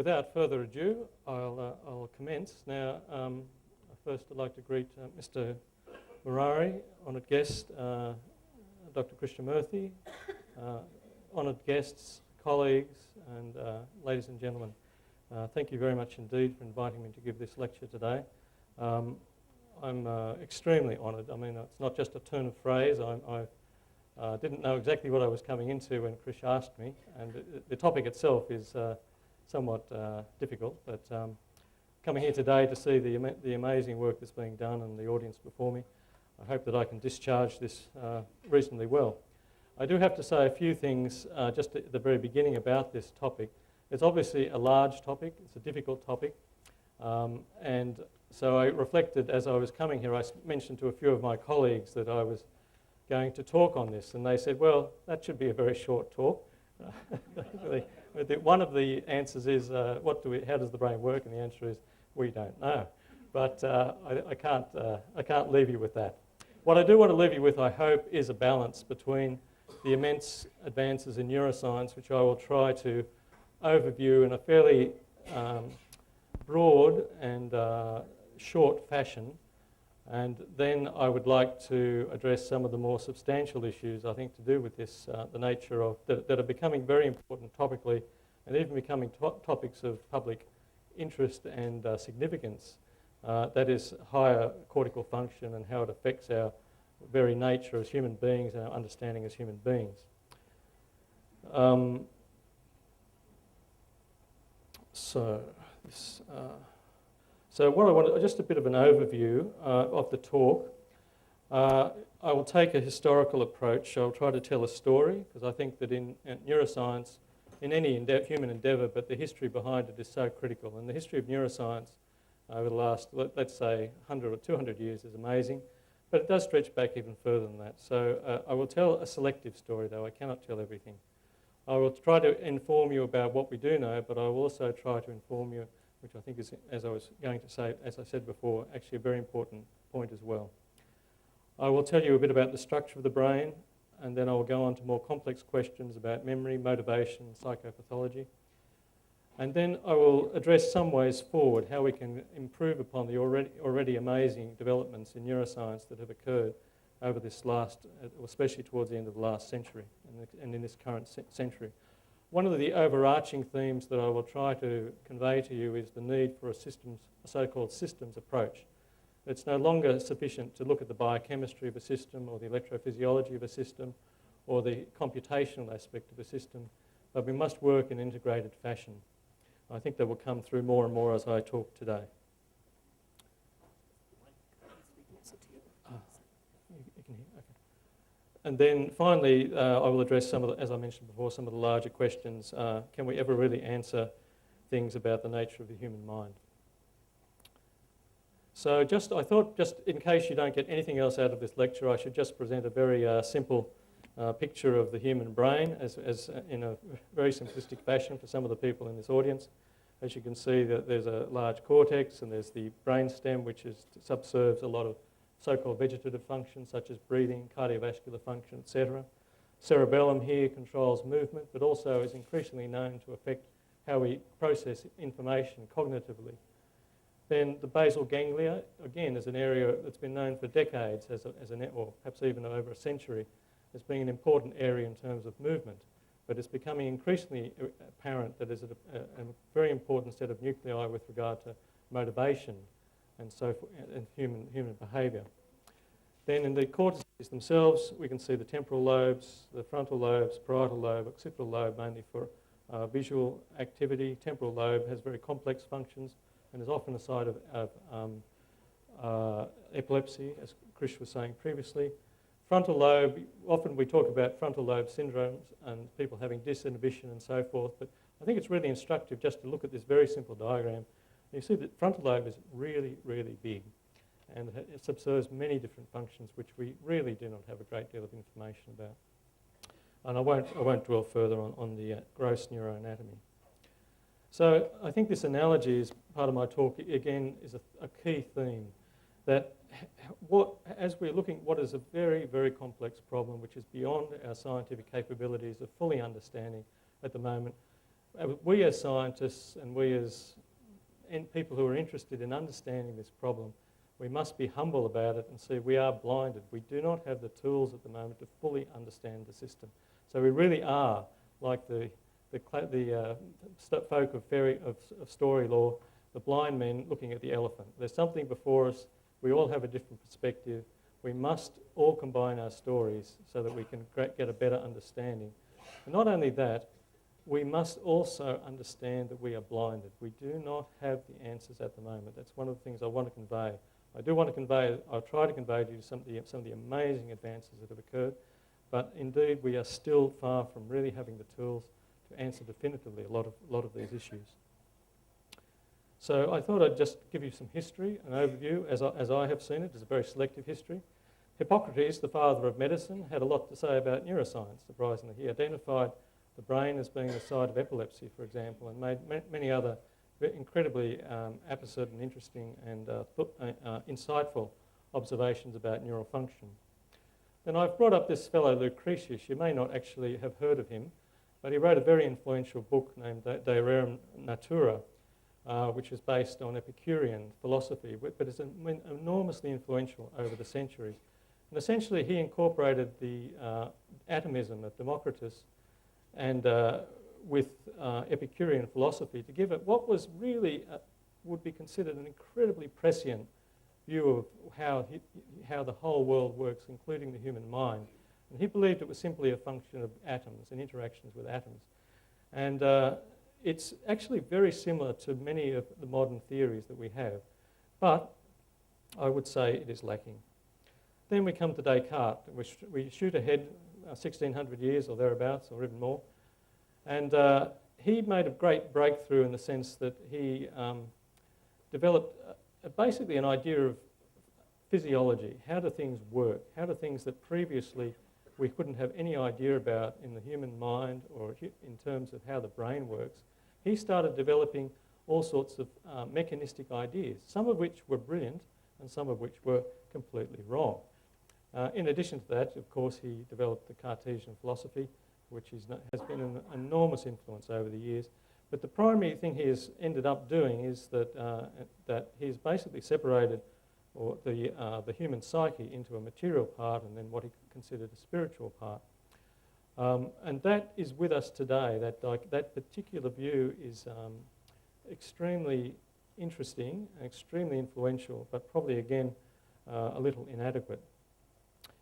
without further ado, I'll commence. Now, first I'd like to greet Mr. Murari, honoured guest, Dr. Krishnamurthy, honoured guests, colleagues, and ladies and gentlemen. Thank you very much indeed for inviting me to give this lecture today. I'm extremely honoured. I mean, it's not just a turn of phrase. I didn't know exactly what I was coming into when Krish asked me, and the topic itself is somewhat difficult, but coming here today to see the amazing work that's being done and the audience before me, I hope that I can discharge this reasonably well. I do have to say a few things just at the very beginning about this topic. It's obviously a large topic, it's a difficult topic, and so I reflected as I was coming here. I mentioned to a few of my colleagues that I was going to talk on this, and they said, well, that should be a very short talk. One of the answers is, how does the brain work? And the answer is, we don't know. But I can't leave you with that. What I do want to leave you with, I hope, is a balance between the immense advances in neuroscience, which I will try to overview in a fairly broad and short fashion. And then I would like to address some of the more substantial issues, I think, to do with this, the nature of, that are becoming very important topically, and even becoming topics of public interest and significance. That is higher cortical function and how it affects our very nature as human beings and our understanding as human beings. So what I want, just a bit of an overview of the talk. I will take a historical approach. I'll try to tell a story, because I think that in neuroscience, in any human endeavour, but the history behind it is so critical. And the history of neuroscience over the last, let's say, 100 or 200 years is amazing, but it does stretch back even further than that. So I will tell a selective story, though. I cannot tell everything. I will try to inform you about what we do know, but I will also try to inform you, which I think is, as I was going to say, as I said before, actually a very important point as well. I will tell you a bit about the structure of the brain, and then I will go on to more complex questions about memory, motivation, psychopathology. And then I will address some ways forward, how we can improve upon the already amazing developments in neuroscience that have occurred over this last, especially towards the end of the last century and in this current century. One of the overarching themes that I will try to convey to you is the need for a so-called systems approach. It's no longer sufficient to look at the biochemistry of a system or the electrophysiology of a system or the computational aspect of a system, but we must work in an integrated fashion. I think that will come through more and more as I talk today. You can hear? Okay. And then finally, I will address some of the, as I mentioned before, some of the larger questions. Can we ever really answer things about the nature of the human mind? So I thought, just in case you don't get anything else out of this lecture, I should just present a very simple picture of the human brain as in a very simplistic fashion for some of the people in this audience. As you can see, that there's a large cortex and there's the brainstem, which subserves a lot of so-called vegetative functions such as breathing, cardiovascular function, etc. Cerebellum here controls movement, but also is increasingly known to affect how we process information cognitively. Then the basal ganglia, again, is an area that's been known for decades, or perhaps even over a century, as being an important area in terms of movement. But it's becoming increasingly apparent that there's a very important set of nuclei with regard to motivation and so forth, and human behaviour. Then in the cortices themselves, we can see the temporal lobes, the frontal lobes, parietal lobe, occipital lobe, mainly for visual activity. Temporal lobe has very complex functions and is often a site of epilepsy, as Krish was saying previously. Frontal lobe, often we talk about frontal lobe syndromes and people having disinhibition and so forth, but I think it's really instructive just to look at this very simple diagram. You see that frontal lobe is really, really big, and it subserves many different functions which we really do not have a great deal of information about. And I won't dwell further on the gross neuroanatomy. So I think this analogy is part of my talk, again, is a key theme, that as we're looking at what is a very, very complex problem which is beyond our scientific capabilities of fully understanding at the moment, we as scientists and we as people who are interested in understanding this problem, we must be humble about it and see we are blinded. We do not have the tools at the moment to fully understand the system. So we really are like the folk of story lore, the blind men looking at the elephant. There's something before us. We all have a different perspective. We must all combine our stories so that we can get a better understanding. And not only that, we must also understand that we are blinded. We do not have the answers at the moment. That's one of the things I want to convey. I do want to convey, I'll try to convey to you some of the amazing advances that have occurred, but indeed we are still far from really having the tools to answer definitively a lot of these issues. So I thought I'd just give you some history, an overview, as I have seen it. It's a very selective history. Hippocrates, the father of medicine, had a lot to say about neuroscience, surprisingly. He identified the brain as being the site of epilepsy, for example, and made many other incredibly apposite and interesting and insightful observations about neural function. Then I've brought up this fellow Neurokrish. You may not actually have heard of him, but he wrote a very influential book named De Rerum Natura, which is based on Epicurean philosophy, but it's enormously influential over the centuries. And essentially he incorporated the atomism of Democritus and with Epicurean philosophy to give it what was really would be considered an incredibly prescient view of how the whole world works, including the human mind. And he believed it was simply a function of atoms and interactions with atoms. And it's actually very similar to many of the modern theories that we have, but I would say it is lacking. Then we come to Descartes, which we shoot ahead 1600 years or thereabouts, or even more. And he made a great breakthrough in the sense that he developed basically an idea of physiology. How do things work? How do things that previously we couldn't have any idea about in the human mind or in terms of how the brain works? He started developing all sorts of mechanistic ideas, some of which were brilliant and some of which were completely wrong. In addition to that, of course, he developed the Cartesian philosophy, which has been an enormous influence over the years. But the primary thing he has ended up doing is that he's basically separated the human psyche into a material part and then what he considered a spiritual part. And that is with us today. That particular view is extremely interesting and extremely influential, but probably again a little inadequate.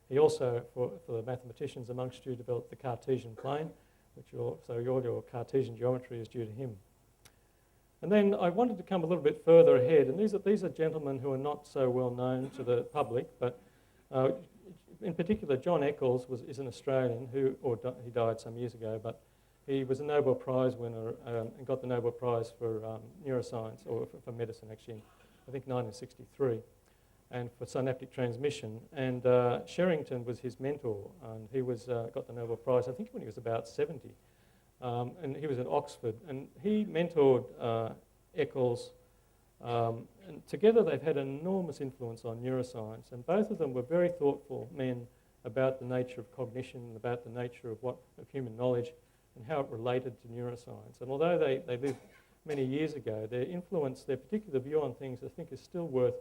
He also, for the mathematicians amongst you, developed the Cartesian plane, so all your Cartesian geometry is due to him. And then I wanted to come a little bit further ahead, and these are gentlemen who are not so well known to the public, but in particular John Eccles is an Australian he died some years ago, but he was a Nobel Prize winner and got the Nobel Prize for neuroscience, or for medicine actually, I think 1963. And for synaptic transmission. And Sherrington was his mentor, and he got the Nobel Prize, I think, when he was about 70. And he was at Oxford, and he mentored Eccles, and together they've had an enormous influence on neuroscience, and both of them were very thoughtful men about the nature of cognition, about the nature of human knowledge, and how it related to neuroscience. And although they lived many years ago, their influence, their particular view on things, I think is still worth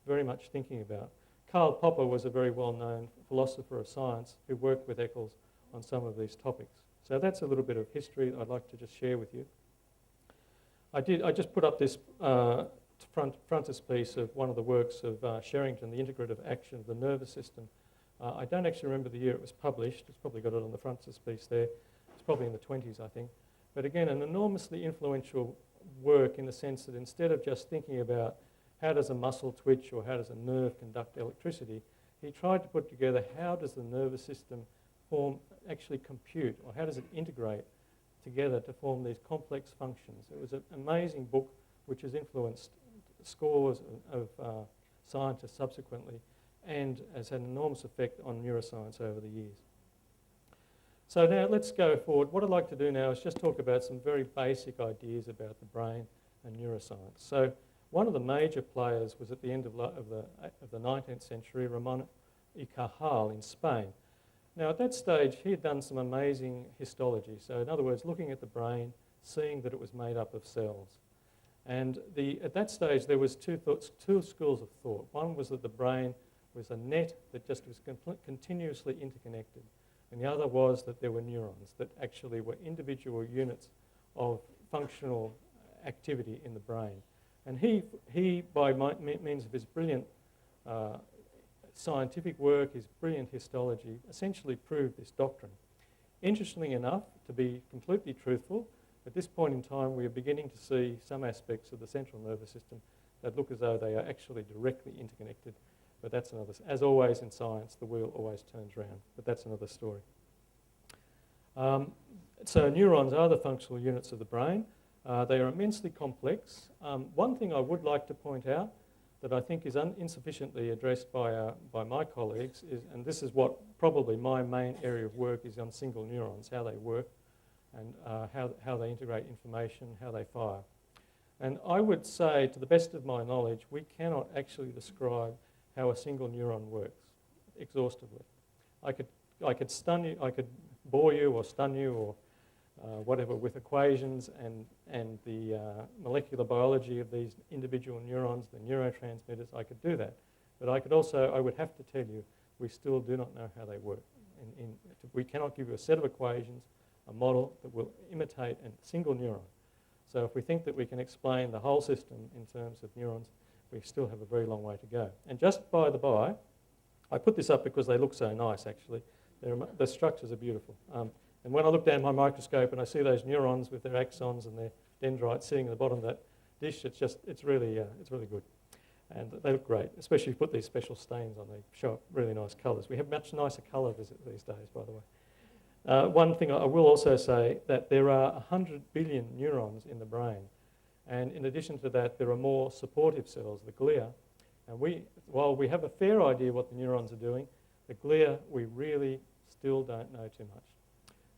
very much thinking about. Karl Popper was a very well-known philosopher of science who worked with Eccles on some of these topics. So that's a little bit of history I'd like to just share with you. I just put up this frontispiece of one of the works of Sherrington, the integrative action of the nervous system. I don't actually remember the year it was published. It's probably got it on the frontispiece there. It's probably in the 20s, I think. But again, an enormously influential work in the sense that instead of just thinking about how does a muscle twitch or how does a nerve conduct electricity, he tried to put together how does the nervous system actually compute, or how does it integrate together to form these complex functions. It was an amazing book which has influenced scores of scientists subsequently and has had an enormous effect on neuroscience over the years. So now let's go forward. What I'd like to do now is just talk about some very basic ideas about the brain and neuroscience. So one of the major players was at the end of the 19th century, Ramon y Cajal in Spain. Now at that stage he had done some amazing histology. So in other words, looking at the brain, seeing that it was made up of cells. And at that stage, there was two schools of thought. One was that the brain was a net that just was continuously interconnected. And the other was that there were neurons that actually were individual units of functional activity in the brain. And he by means of his brilliant scientific work, his brilliant histology, essentially proved this doctrine. Interestingly enough, to be completely truthful, at this point in time we are beginning to see some aspects of the central nervous system that look as though they are actually directly interconnected. But that's another, as always in science, the wheel always turns round, but that's another story. So neurons are the functional units of the brain. They are immensely complex. One thing I would like to point out that I think is insufficiently addressed by my colleagues is, and this is what probably my main area of work is on single neurons, how they work and how they integrate information, how they fire. And I would say, to the best of my knowledge, we cannot actually describe how a single neuron works exhaustively. I could stun you, I could bore you or stun you or whatever with equations and the molecular biology of these individual neurons, the neurotransmitters. I could do that. But I would have to tell you, we still do not know how they work. We cannot give you a set of equations, a model that will imitate a single neuron. So if we think that we can explain the whole system in terms of neurons, we still have a very long way to go. And just by the by, I put this up because they look so nice, actually. The structures are beautiful. And when I look down my microscope and I see those neurons with their axons and their dendrites sitting at the bottom of that dish, it's really good. And they look great, especially if you put these special stains on. They show up really nice colours. We have much nicer colours these days, by the way. One thing I will also say that there are 100 billion neurons in the brain. And in addition to that, there are more supportive cells, the glia. And while we have a fair idea what the neurons are doing, the glia, we really still don't know too much.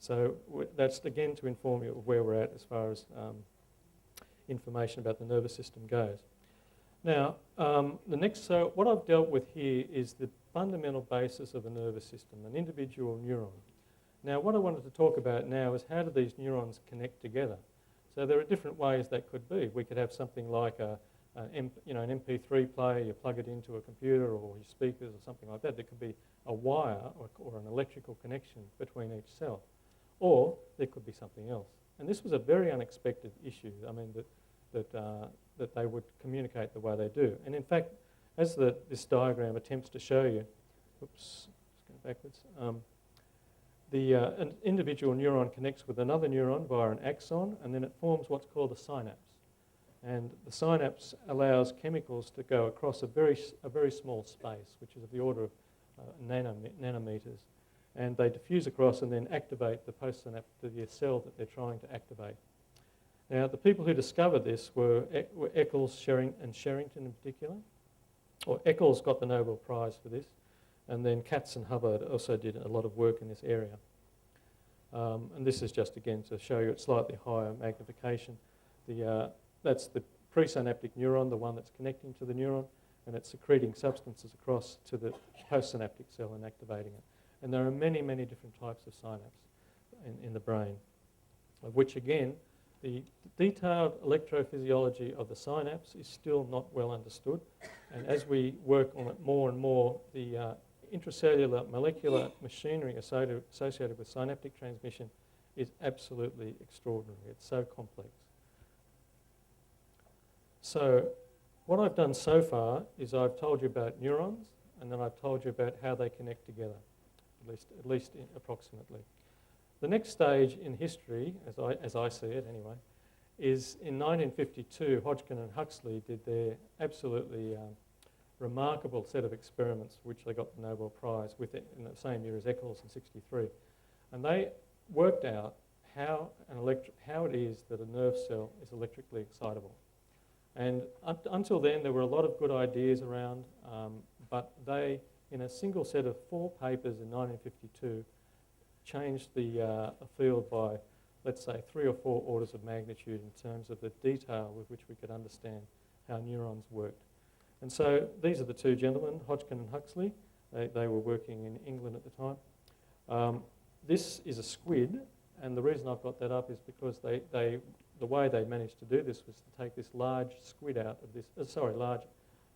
So that's, again, to inform you of where we're at as far as information about the nervous system goes. Now, so what I've dealt with here is the fundamental basis of a nervous system, an individual neuron. Now, what I wanted to talk about now is how do these neurons connect together? So there are different ways that could be. We could have something like an MP3 player, you plug it into a computer or your speakers or something like that. There could be a wire or an electrical connection between each cell. Or there could be something else. And this was a very unexpected issue, I mean, that they would communicate the way they do. And in fact, as this diagram attempts to show you, oops, just going backwards, an individual neuron connects with another neuron via an axon, and then it forms what's called a synapse. And the synapse allows chemicals to go across a very small space, which is of the order of nanometers. And they diffuse across and then activate the postsynaptic cell that they're trying to activate. Now, the people who discovered this were Eccles, and Sherrington in particular. Or Eccles got the Nobel Prize for this, and then Katz and Hubbard also did a lot of work in this area. And this is just, again, to show you at slightly higher magnification. That's the presynaptic neuron, the one that's connecting to the neuron, and it's secreting substances across to the postsynaptic cell and activating it. And there are many, many different types of synapse in the brain, of which, again, the detailed electrophysiology of the synapse is still not well understood. And as we work on it more and more, the intracellular molecular machinery associated with synaptic transmission is absolutely extraordinary. It's so complex. So what I've done so far is I've told you about neurons, and then I've told you about how they connect together. At least approximately. The next stage in history, as I see it anyway, is in 1952, Hodgkin and Huxley did their absolutely remarkable set of experiments, which they got the Nobel Prize with it in the same year as Eccles in '63. And they worked out how it is that a nerve cell is electrically excitable. And until then, there were a lot of good ideas around, but they, in a single set of 4 papers in 1952, changed the field by, let's say, 3 or 4 orders of magnitude in terms of the detail with which we could understand how neurons worked. And so these are the 2 gentlemen, Hodgkin and Huxley. They were working in England at the time. This is a squid, And the reason I've got that up is because the way they managed to do this was to take this large squid out of this, large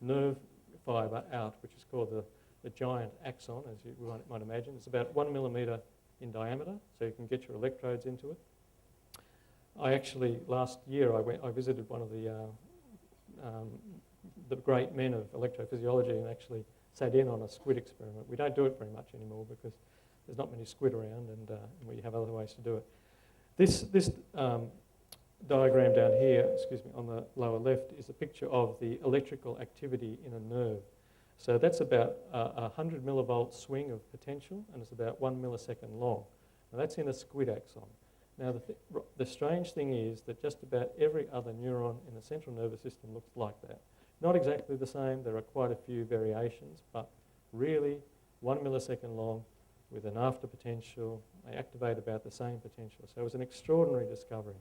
nerve fibre out, which is called the giant axon, as you might imagine. It's about 1 millimetre in diameter, so you can get your electrodes into it. I actually, last year, I visited one of the great men of electrophysiology and actually sat in on a squid experiment. We don't do it very much anymore because there's not many squid around, and we have other ways to do it. This diagram down here, on the lower left, is a picture of the electrical activity in a nerve. So that's about a 100 millivolt swing of potential, and it's about 1 millisecond long. Now that's in a squid axon. Now the strange thing is that just about every other neuron in the central nervous system looks like that. Not exactly the same, there are quite a few variations, but really 1 millisecond long with an after potential. They activate about the same potential. So it was an extraordinary discovery.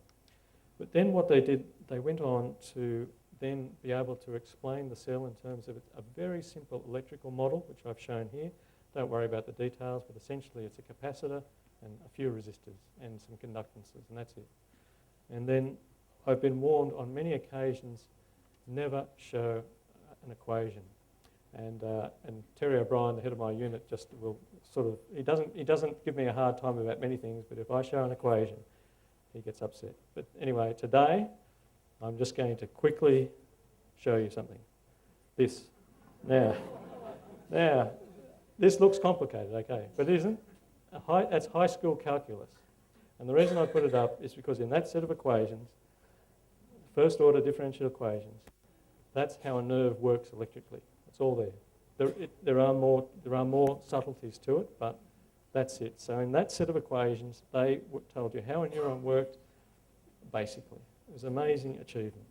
But then what they did, they went on to then be able to explain the cell in terms of a very simple electrical model, which I've shown here. Don't worry about the details, but essentially it's a capacitor and a few resistors and some conductances, and that's it. And then I've been warned on many occasions, never show an equation. And Terry O'Brien, the head of my unit, just will sort of, he doesn't give me a hard time about many things, but if I show an equation, he gets upset. But anyway, today, I'm just going to quickly show you something. This. Now, this looks complicated, okay, but it isn't. That's high school calculus. And the reason I put it up is because in that set of equations, first order differential equations, that's how a nerve works electrically. It's all there. There are more subtleties to it, but that's it. So in that set of equations, they told you how a neuron worked, basically. It was an amazing achievement.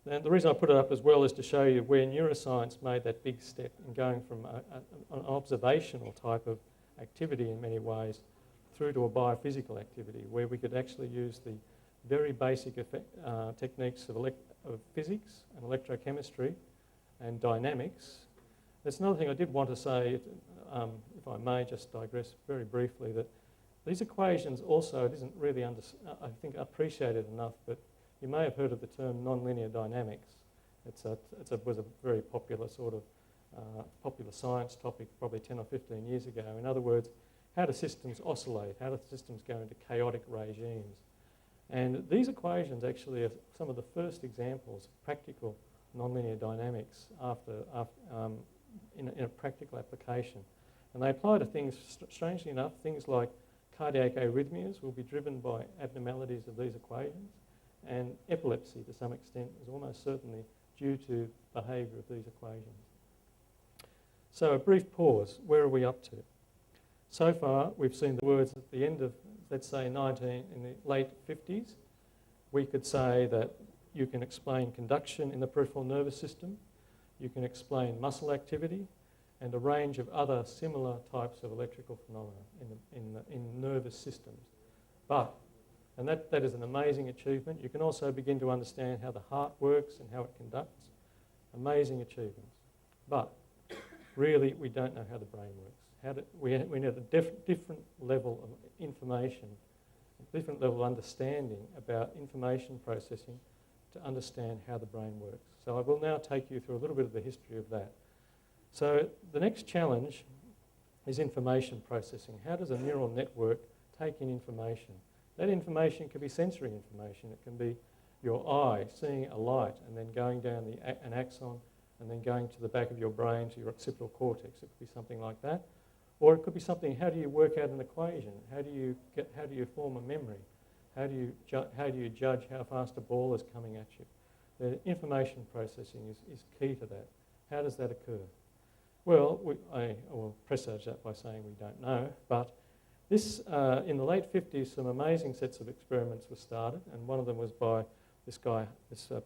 And the reason I put it up as well is to show you where neuroscience made that big step in going from an observational type of activity in many ways through to a biophysical activity where we could actually use the very basic techniques of physics and electrochemistry and dynamics. There's another thing I did want to say, if I may just digress very briefly, that these equations also, it isn't really, I think, appreciated enough, but you may have heard of the term nonlinear dynamics. It was a very popular sort of popular science topic probably 10 or 15 years ago. In other words, how do systems oscillate? How do systems go into chaotic regimes? And these equations actually are some of the first examples of practical nonlinear dynamics in a practical application. And they apply to things, strangely enough, things like cardiac arrhythmias will be driven by abnormalities of these equations, and epilepsy to some extent is almost certainly due to behaviour of these equations. So a brief pause, where are we up to? So far we've seen the words at the end of, let's say in the late 50s, we could say that you can explain conduction in the peripheral nervous system, you can explain muscle activity, and a range of other similar types of electrical phenomena in nervous systems. And that is an amazing achievement. You can also begin to understand how the heart works and how it conducts. Amazing achievements. But really, we don't know how the brain works. We need a different level of information, a different level of understanding about information processing to understand how the brain works. So I will now take you through a little bit of the history of that. So the next challenge is information processing. How does a neural network take in information? That information can be sensory information. It can be your eye seeing a light and then going down an axon and then going to the back of your brain to your occipital cortex. It could be something like that. Or it could be something, how do you work out an equation? How do you form a memory? How do you judge how fast a ball is coming at you? The information processing is key to that. How does that occur? Well, I will presage that by saying we don't know, but this, in the late 50s, some amazing sets of experiments were started, and one of them was by this guy,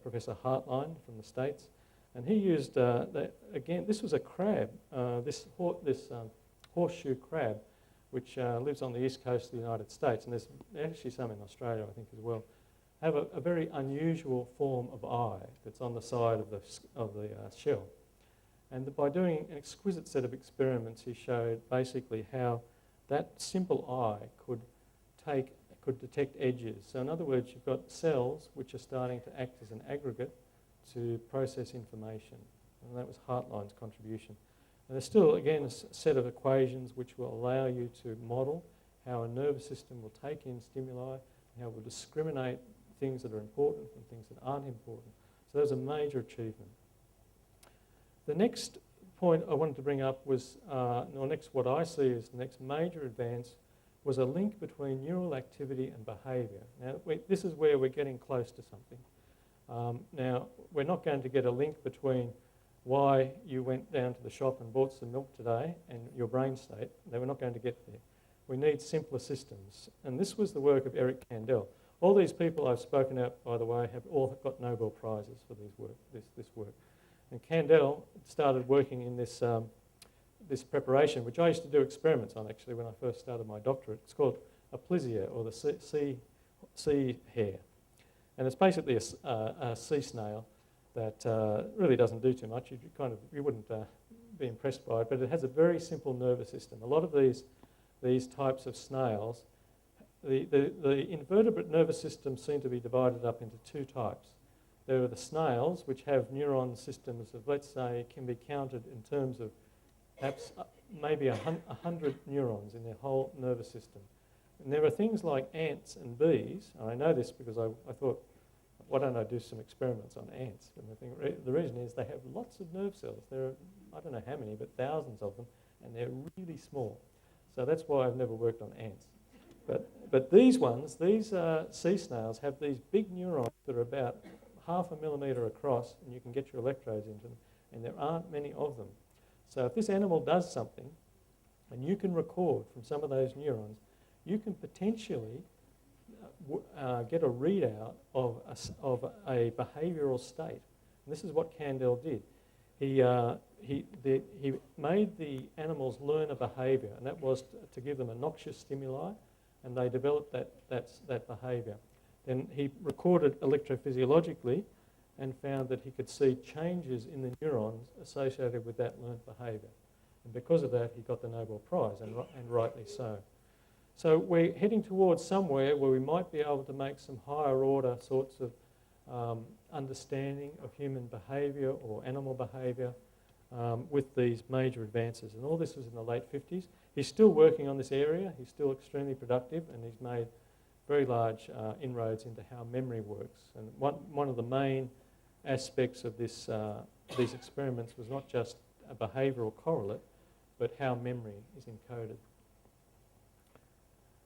Professor Hartline from the States, and he used, again, this was a crab, this horseshoe crab, which lives on the east coast of the United States, and there's actually some in Australia, I think, as well, have a very unusual form of eye that's on the side of the shell. And by doing an exquisite set of experiments, he showed basically how that simple eye could could detect edges. So in other words, you've got cells which are starting to act as an aggregate to process information. And that was Hartline's contribution. And there's still, again, a set of equations which will allow you to model how a nervous system will take in stimuli, and how it will discriminate things that are important from things that aren't important. So that was a major achievement. The next point I wanted to bring up was, what I see as the next major advance was a link between neural activity and behaviour. Now, this is where we're getting close to something. Now, we're not going to get a link between why you went down to the shop and bought some milk today and your brain state. No, we're not going to get there. We need simpler systems. And this was the work of Eric Kandel. All these people I've spoken about, by the way, have all got Nobel Prizes for this work. And Kandel started working in this, this preparation, which I used to do experiments on actually when I first started my doctorate. It's called aplysia, or the sea hare. And it's basically a sea snail that really doesn't do too much. You wouldn't be impressed by it, but it has a very simple nervous system. A lot of these types of snails, the invertebrate nervous system seem to be divided up into two types. There are the snails, which have neuron systems of, let's say, can be counted in terms of perhaps maybe 100 neurons in their whole nervous system. And there are things like ants and bees, and I know this because I thought, why don't I do some experiments on ants? And the reason is they have lots of nerve cells. There are, I don't know how many, but thousands of them, and they're really small. So that's why I've never worked on ants. But these ones, these sea snails, have these big neurons that are about 0.5 millimetre across, and you can get your electrodes into them, and there aren't many of them. So if this animal does something, and you can record from some of those neurons, you can potentially get a readout of a behavioural state. And this is what Kandel did. He made the animals learn a behaviour, and that was to give them a noxious stimuli, and they developed that behaviour. Then he recorded electrophysiologically and found that he could see changes in the neurons associated with that learnt behaviour. And because of that, he got the Nobel Prize, and rightly so. So we're heading towards somewhere where we might be able to make some higher order sorts of understanding of human behaviour or animal behaviour with these major advances. And all this was in the late 50s. He's still working on this area. He's still extremely productive, and he's made very large inroads into how memory works. And one of the main aspects of this, these experiments was not just a behavioural correlate, but how memory is encoded.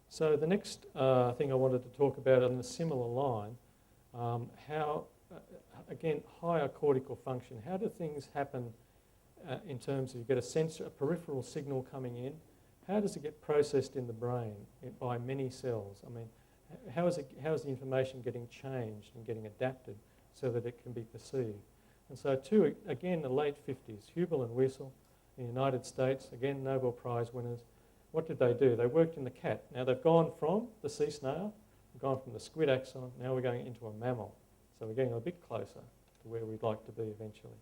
So the next thing I wanted to talk about on a similar line, how, again, higher cortical function. How do things happen in terms of you get a sensor, a peripheral signal coming in? How does it get processed in the brain by many cells? I mean, how is the information getting changed and getting adapted so that it can be perceived? And so again, the late 50s, Hubel and Wiesel in the United States, again, Nobel Prize winners. What did they do? They worked in the cat. Now they've gone from the sea snail, we've gone from the squid axon, now we're going into a mammal. So we're getting a bit closer to where we'd like to be eventually.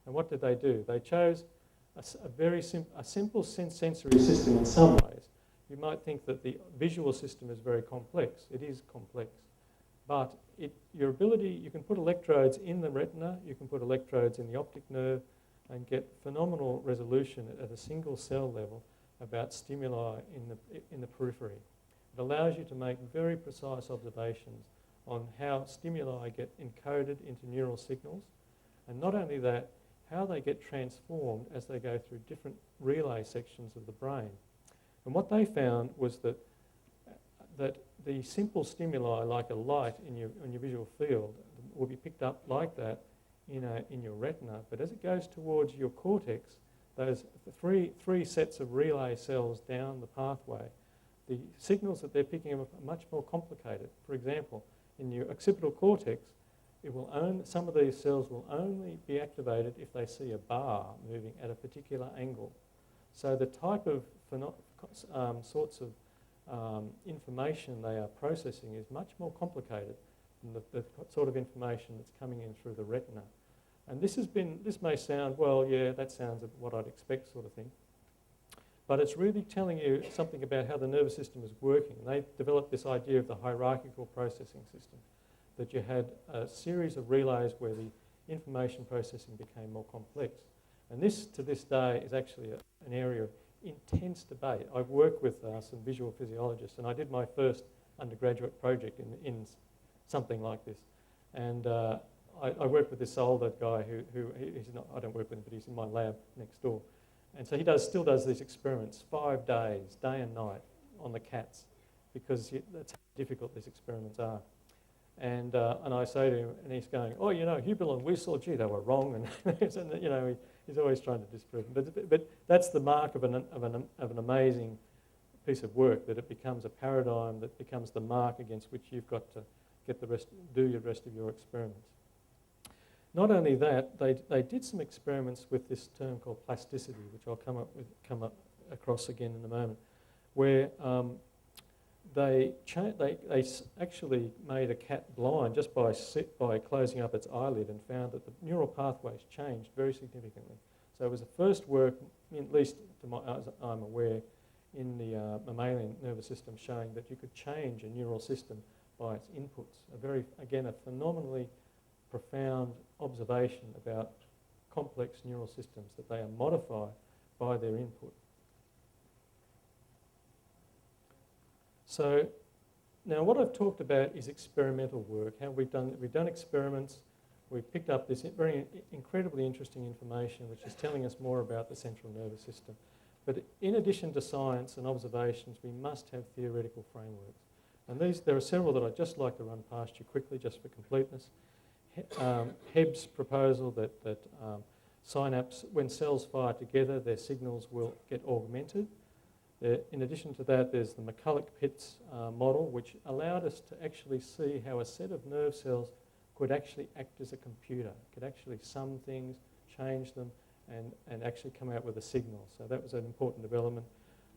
And what did they do? They chose a simple sensory system in some ways. You might think that the visual system is very complex. It is complex. But your ability, you can put electrodes in the retina, you can put electrodes in the optic nerve, and get phenomenal resolution at a single cell level about stimuli in the periphery. It allows you to make very precise observations on how stimuli get encoded into neural signals, and not only that, how they get transformed as they go through different relay sections of the brain. And what they found was that the simple stimuli, like a light in your visual field, will be picked up like that in your retina, but as it goes towards your cortex, those three sets of relay cells down the pathway, the signals that they're picking up are much more complicated. For example, in your occipital cortex, some of these cells will only be activated if they see a bar moving at a particular angle. So the type of sorts of information they are processing is much more complicated than the sort of information that's coming in through the retina. And this may sound, well, yeah, that sounds what I'd expect sort of thing. but it's really telling you something about how the nervous system is working. And they developed this idea of the hierarchical processing system, that you had a series of relays where the information processing became more complex. And this, to this day, is actually an area of intense debate. I've worked with some visual physiologists, and I did my first undergraduate project in something like this. And I worked with this older guy who he's not, I don't work with him, but he's in my lab next door. And so he still does these experiments 5 days, day and night, on the cats, because that's how difficult these experiments are. And I say to him, and he's going, oh, you know, Hubel and Wiesel, gee, they were wrong. And, and you know, he's always trying to disprove them. But that's the mark of an amazing piece of work, that it becomes a paradigm that becomes the mark against which you've got to get the rest, do the rest of your experiments. Not only that, they did some experiments with this term called plasticity, which I'll come across again in a moment, where they actually made a cat blind just by closing up its eyelid, and found that the neural pathways changed very significantly. So it was the first work, at least as I'm aware, in the mammalian nervous system, showing that you could change a neural system by its inputs. Again, a phenomenally profound observation about complex neural systems, that they are modified by their input. So now what I've talked about is experimental work. How we've done experiments, we've picked up this very incredibly interesting information which is telling us more about the central nervous system. But in addition to science and observations, we must have theoretical frameworks. And there are several that I'd just like to run past you quickly, just for completeness. Hebb's proposal that synapse, when cells fire together, their signals will get augmented. In addition to that, there's the McCulloch-Pitts model, which allowed us to actually see how a set of nerve cells could actually act as a computer, could actually sum things, change them, and actually come out with a signal. So that was an important development.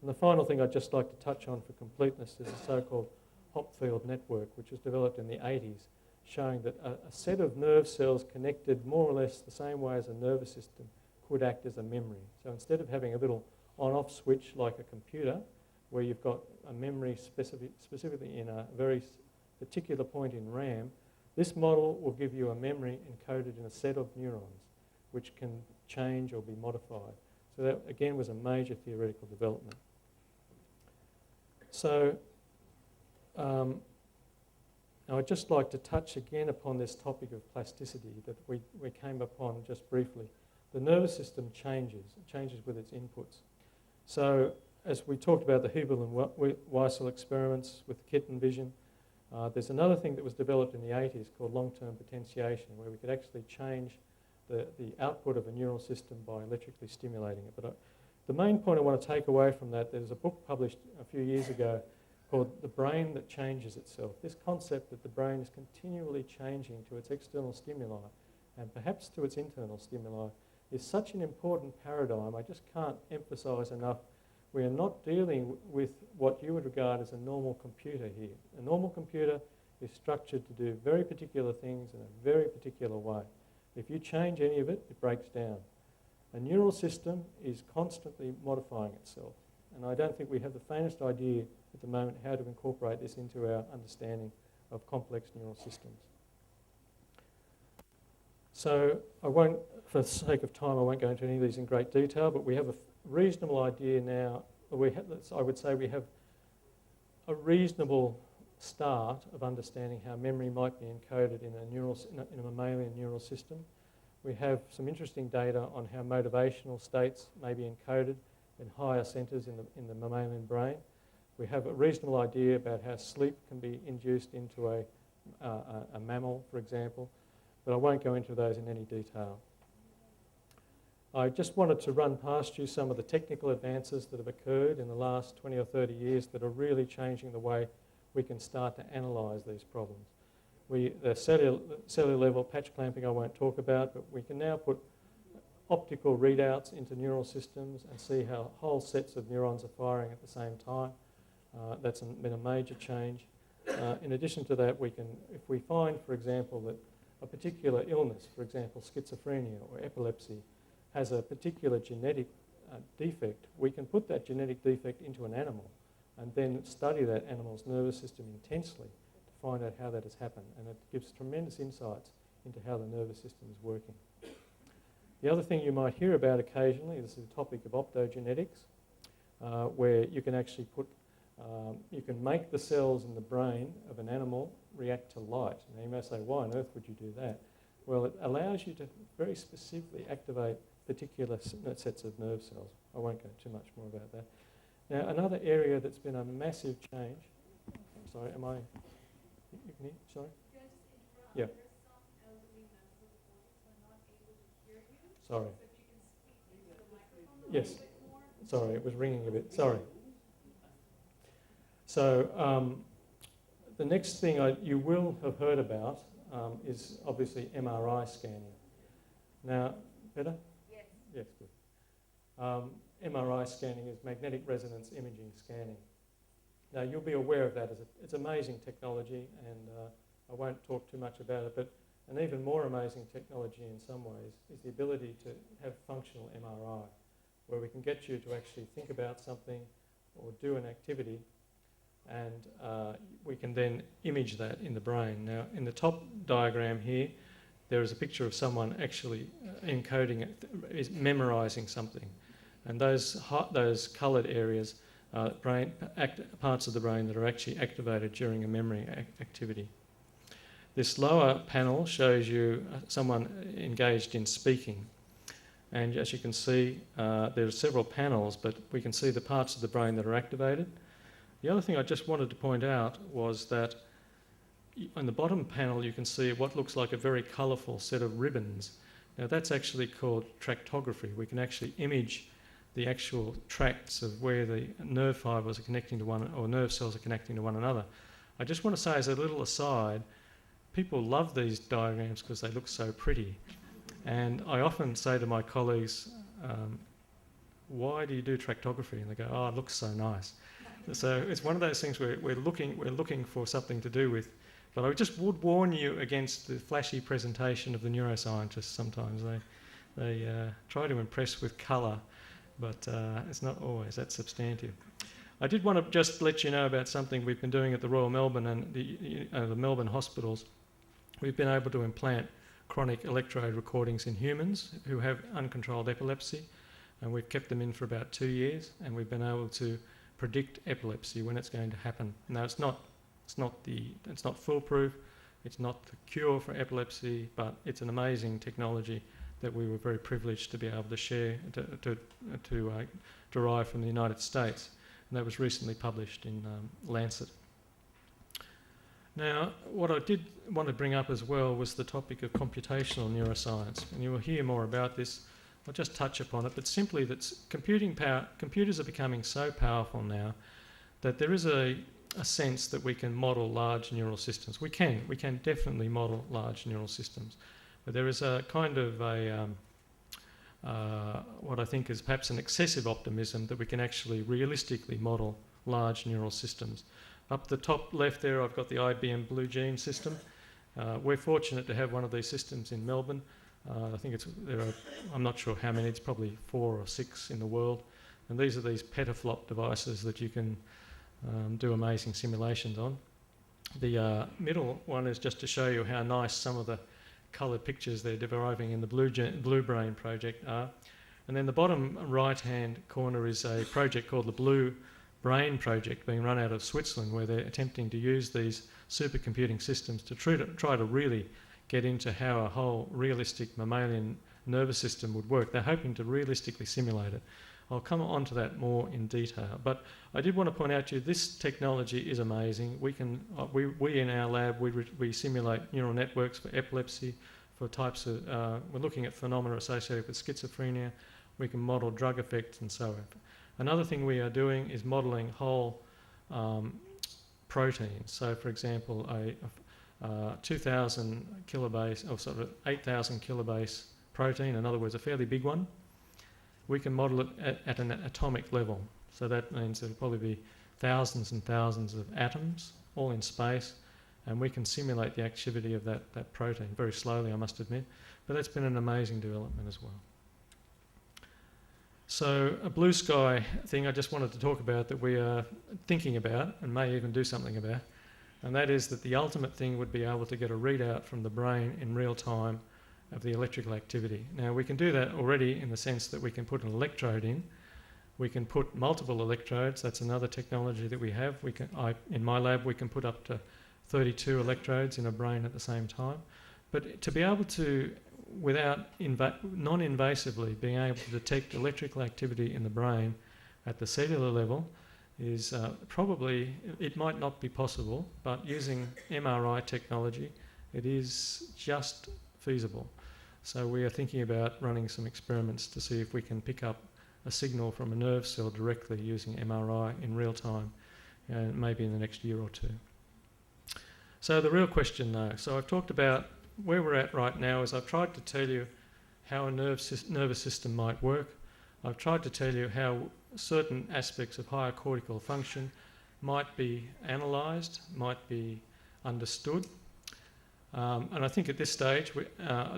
And the final thing I'd just like to touch on for completeness is the so-called Hopfield network, which was developed in the 80s, showing that a set of nerve cells connected more or less the same way as a nervous system could act as a memory. So instead of having a little on-off switch like a computer, where you've got a memory specifically in a very particular point in RAM, this model will give you a memory encoded in a set of neurons, which can change or be modified. So that, again, was a major theoretical development. So now I'd just like to touch again upon this topic of plasticity that we came upon just briefly. The nervous system changes with its inputs. So as we talked about the Hubel and Wiesel experiments with kitten vision, there's another thing that was developed in the 80s called long-term potentiation, where we could actually change the output of a neural system by electrically stimulating it. But the main point I want to take away from that, there's a book published a few years ago called The Brain That Changes Itself. This concept that the brain is continually changing to its external stimuli and perhaps to its internal stimuli is such an important paradigm. I just can't emphasise enough. We are not dealing with what you would regard as a normal computer here. A normal computer is structured to do very particular things in a very particular way. If you change any of it, it breaks down. A neural system is constantly modifying itself. And I don't think we have the faintest idea at the moment how to incorporate this into our understanding of complex neural systems. So I won't, for the sake of time, I won't go into any of these in great detail, but we have a reasonable idea now. I would say we have a reasonable start of understanding how memory might be encoded in a mammalian neural system. We have some interesting data on how motivational states may be encoded in higher centres in the mammalian brain. We have a reasonable idea about how sleep can be induced into a mammal, for example, but I won't go into those in any detail. I just wanted to run past you some of the technical advances that have occurred in the last 20 or 30 years that are really changing the way we can start to analyse these problems. The cellular level patch clamping I won't talk about, but we can now put optical readouts into neural systems and see how whole sets of neurons are firing at the same time. That's been a major change. In addition to that, if we find, for example, that a particular illness, for example, schizophrenia or epilepsy, has a particular genetic defect, we can put that genetic defect into an animal and then study that animal's nervous system intensely to find out how that has happened. And it gives tremendous insights into how the nervous system is working. The other thing you might hear about occasionally, this is the topic of optogenetics, where you can actually you can make the cells in the brain of an animal react to light. Now you may say, why on earth would you do that? Well, it allows you to very specifically activate particular sets of nerve cells. I won't go too much more about that. Now, another area that's been a massive change. Sorry, am I? You can hear? Sorry? Can I just interrupt? Yeah. There's some elderly members of the audience who are not able to hear you. Sorry. So if you can speak into the microphone a Yes. little bit more. Sorry, it was ringing a bit. Sorry. So the next thing you will have heard about is obviously MRI scanning. Now, better? Yes. Yes, good. MRI scanning is magnetic resonance imaging scanning. Now, you'll be aware of that. It's amazing technology, and I won't talk too much about it, but an even more amazing technology in some ways is the ability to have functional MRI, where we can get you to actually think about something or do an activity, and we can then image that in the brain. Now, in the top diagram here, there is a picture of someone actually encoding it, is memorising something. And those coloured areas are parts of the brain that are actually activated during a memory activity. This lower panel shows you someone engaged in speaking. And as you can see, there are several panels, but we can see the parts of the brain that are activated. The other thing I just wanted to point out was that on the bottom panel you can see what looks like a very colourful set of ribbons. Now that's actually called tractography. We can actually image the actual tracts of where the nerve fibres are connecting to one, or nerve cells are connecting to one another. I just want to say as a little aside, people love these diagrams because they look so pretty. And I often say to my colleagues, why do you do tractography? And they go, oh, it looks so nice. So it's one of those things where we're looking for something to do with. But I just would warn you against the flashy presentation of the neuroscientists sometimes. They try to impress with colour, but it's not always that substantive. I did want to just let you know about something we've been doing at the Royal Melbourne and the Melbourne hospitals. We've been able to implant chronic electrode recordings in humans who have uncontrolled epilepsy, and we've kept them in for about 2 years, and we've been able to predict epilepsy when it's going to happen. Now it's not foolproof, it's not the cure for epilepsy, but it's an amazing technology that we were very privileged to be able to share, to derive from the United States. And that was recently published in Lancet. Now, what I did want to bring up as well was the topic of computational neuroscience, and you will hear more about this. I'll just touch upon it, but simply that computers are becoming so powerful now that there is a sense that we can model large neural systems. We can definitely model large neural systems, but there is a kind of what I think is perhaps an excessive optimism that we can actually realistically model large neural systems. Up the top left there, I've got the IBM Blue Gene system. We're fortunate to have one of these systems in Melbourne. I think I'm not sure how many, it's probably 4 or 6 in the world. And these are these petaflop devices that you can do amazing simulations on. The middle one is just to show you how nice some of the coloured pictures they're deriving in the Blue Brain project are. And then the bottom right-hand corner is a project called the Blue Brain project being run out of Switzerland, where they're attempting to use these supercomputing systems to try to really get into how a whole realistic mammalian nervous system would work. They're hoping to realistically simulate it. I'll come on to that more in detail, but I did want to point out to you this technology is amazing. We in our lab we simulate neural networks for epilepsy, for types of we're looking at phenomena associated with schizophrenia. We can model drug effects and so on. Another thing we are doing is modelling whole proteins. So, for example, a 2,000 kilobase, or sort of 8,000 kilobase protein, in other words, a fairly big one. We can model it at an atomic level. So that means there'll probably be thousands and thousands of atoms, all in space, and we can simulate the activity of that protein, very slowly, I must admit. But that's been an amazing development as well. So a blue sky thing I just wanted to talk about that we are thinking about and may even do something about, and that is that the ultimate thing would be able to get a readout from the brain in real time of the electrical activity. Now we can do that already in the sense that we can put an electrode in. We can put multiple electrodes. That's another technology that we have. In my lab we can put up to 32 electrodes in a brain at the same time. But to be able to, without non-invasively being able to detect electrical activity in the brain at the cellular level is probably, it might not be possible, but using MRI technology it is just feasible. So we are thinking about running some experiments to see if we can pick up a signal from a nerve cell directly using MRI in real time, maybe in the next year or two. So the real question though, so I've talked about where we're at right now is I've tried to tell you how a nervous system might work. I've tried to tell you how certain aspects of higher cortical function might be analysed, might be understood. And I think at this stage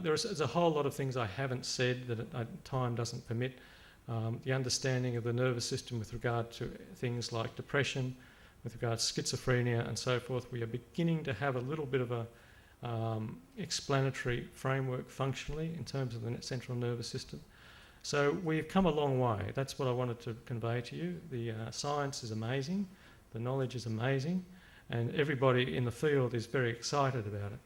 there's a whole lot of things I haven't said that time doesn't permit. The understanding of the nervous system with regard to things like depression, with regard to schizophrenia and so forth, we are beginning to have a little bit of a explanatory framework functionally in terms of the central nervous system. So we've come a long way. That's what I wanted to convey to you. The science is amazing, the knowledge is amazing, and everybody in the field is very excited about it.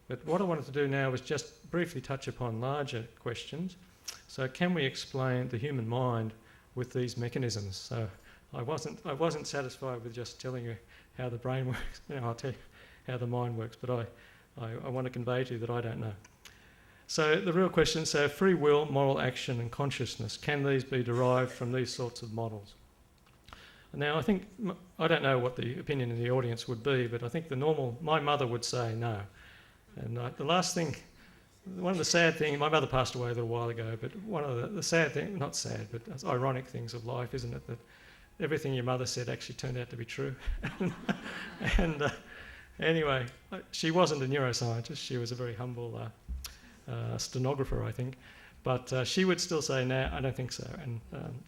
But what I wanted to do now was just briefly touch upon larger questions. So can we explain the human mind with these mechanisms? So I wasn't satisfied with just telling you how the brain works. I'll tell you how the mind works, but I want to convey to you that I don't know. So the real question, so free will, moral action and consciousness, can these be derived from these sorts of models? Now I don't know what the opinion in the audience would be, but I think my mother would say no. And the last thing, one of the sad things, my mother passed away a little while ago, but one of the sad things, not sad, but ironic things of life, isn't it, that everything your mother said actually turned out to be true. And anyway, she wasn't a neuroscientist, she was a very humble stenographer, I think. But she would still say, no, I don't think so. And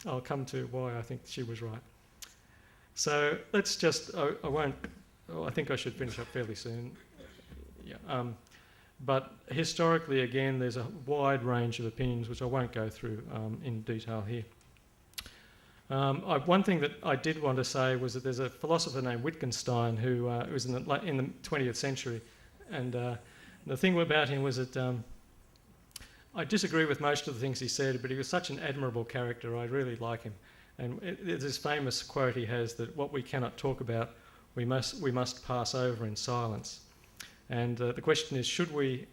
I'll come to why I think she was right. So let's just, I think I should finish up fairly soon. Yeah. But historically, again, there's a wide range of opinions, which I won't go through in detail here. One thing that I did want to say was that there's a philosopher named Wittgenstein who was in the 20th century. And the thing about him was that I disagree with most of the things he said, but he was such an admirable character. I really like him. And there's this famous quote he has that what we cannot talk about, we must pass over in silence. And the question is, should we,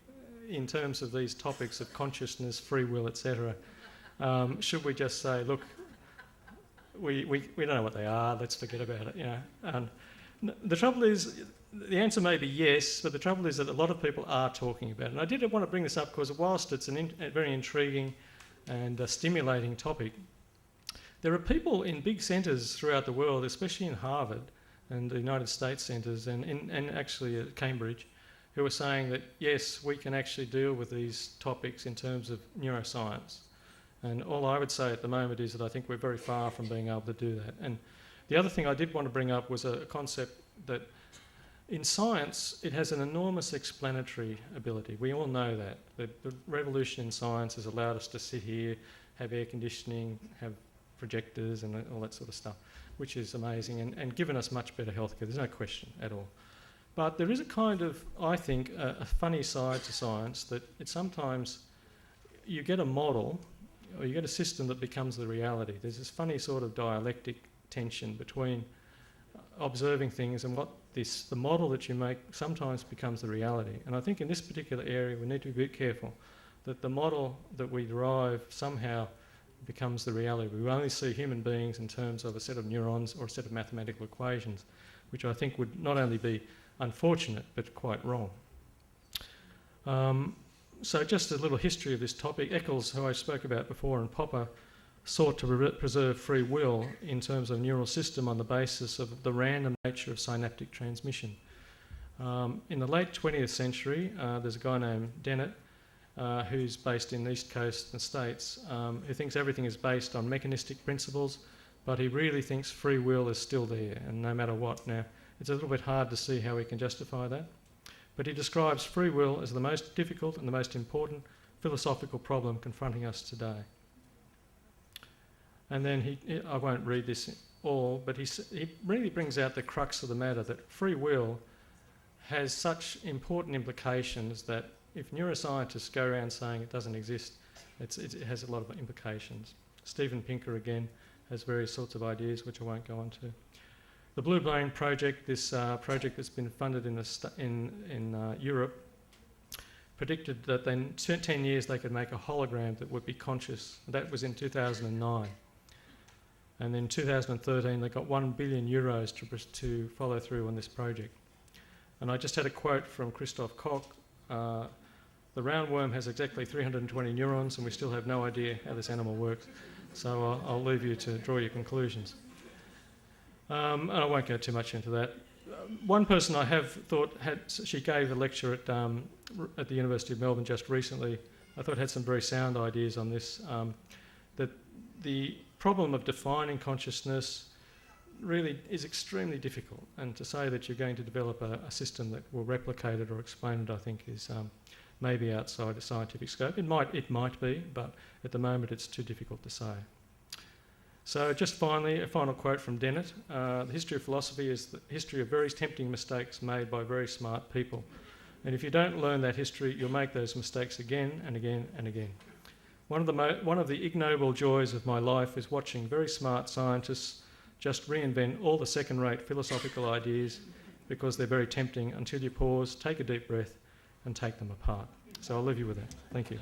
in terms of these topics of consciousness, free will, etc., should we just say, look, we don't know what they are, let's forget about it, you know? And the trouble is, the answer may be yes, but the trouble is that a lot of people are talking about it. And I did want to bring this up because whilst it's a very intriguing and stimulating topic, there are people in big centres throughout the world, especially in Harvard and the United States centres and actually at Cambridge, who are saying that yes, we can actually deal with these topics in terms of neuroscience. And all I would say at the moment is that I think we're very far from being able to do that. And the other thing I did want to bring up was a concept that in science, it has an enormous explanatory ability. We all know that. The revolution in science has allowed us to sit here, have air conditioning, have projectors and all that sort of stuff, which is amazing and given us much better healthcare. There's no question at all. But there is a kind of, I think, a funny side to science that it sometimes you get a model or you get a system that becomes the reality. There's this funny sort of dialectic tension between observing things and what the model that you make sometimes becomes the reality. And I think in this particular area we need to be a bit careful that the model that we derive somehow becomes the reality. We only see human beings in terms of a set of neurons or a set of mathematical equations, which I think would not only be unfortunate but quite wrong. So just a little history of this topic. Eccles, who I spoke about before, and Popper sought to preserve free will in terms of neural system on the basis of the random nature of synaptic transmission. In the late 20th century, there's a guy named Dennett who's based in the East Coast and States, who thinks everything is based on mechanistic principles, but he really thinks free will is still there, and no matter what. Now, it's a little bit hard to see how we can justify that, but he describes free will as the most difficult and the most important philosophical problem confronting us today. And then I won't read this all, but he really brings out the crux of the matter, that free will has such important implications that if neuroscientists go around saying it doesn't exist, it has a lot of implications. Steven Pinker, again, has various sorts of ideas which I won't go on to. The Blue Brain Project, this project that's been funded in Europe, predicted that in 10 years they could make a hologram that would be conscious. That was in 2009. And in 2013 they got €1 billion to follow through on this project. And I just had a quote from Christoph Koch. The roundworm has exactly 320 neurons and we still have no idea how this animal works. So I'll leave you to draw your conclusions. And I won't go too much into that. One person I have thought she gave a lecture at the University of Melbourne just recently, I thought had some very sound ideas on this, that the problem of defining consciousness really is extremely difficult, and to say that you're going to develop a system that will replicate it or explain it, I think is maybe outside the scientific scope. It might be, but at the moment it's too difficult to say. So just finally, a final quote from Dennett. The history of philosophy is the history of very tempting mistakes made by very smart people. And if you don't learn that history, you'll make those mistakes again and again and again. One of the ignoble joys of my life is watching very smart scientists just reinvent all the second-rate philosophical ideas because they're very tempting until you pause, take a deep breath and take them apart. So I'll leave you with that. Thank you.